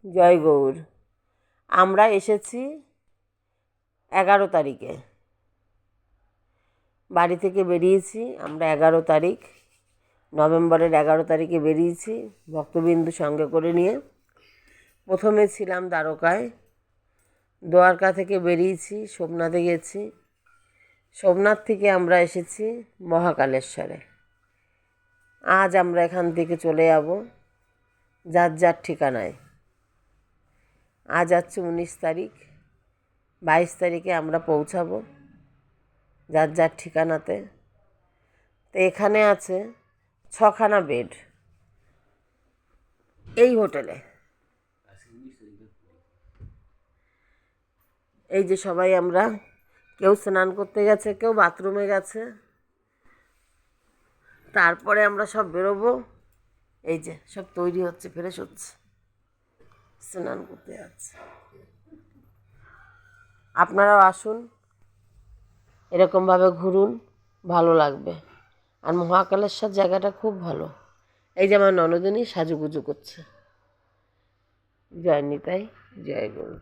জয় গৌর। আমরা এসেছি 11 তারিখে, বাড়ি থেকে বেরিয়েছি আমরা 11 তারিখ, নভেম্বরের 11 তারিখে বেরিয়েছি ভক্তবিন্দু সঙ্গে করে নিয়ে। প্রথমে ছিলাম দ্বারকায়, দ্বারকা থেকে বেরিয়েছি সোমনাথে গেছি, সোমনাথ থেকে আমরা এসেছি মহাকালেশ্বরে। আজ আমরা এখান থেকে চলে যাব যার যার ঠিকানায়। আজ আছে 19 তারিখ, 22 তারিখে আমরা পৌঁছাবো যার যার ঠিকানাতে। তো এখানে আছে 6খানা বেড এই হোটেলে। এই যে সবাই আমরা, কেউ স্নান করতে গেছে, কেউ বাথরুমে গেছে, তারপরে আমরা সব বেরোবো। এই যে সব তৈরি হচ্ছে, ফ্রেশ হচ্ছে, স্নান করতে যাচ্ছে। আপনারাও আসুন, এরকমভাবে ঘুরুন, ভালো লাগবে। আর মহাকালেশ্বর জায়গাটা খুব ভালো। এই যে আমার ননদিনী সাজুগুজু করছে। জয় নিতাই, জয় গুরু।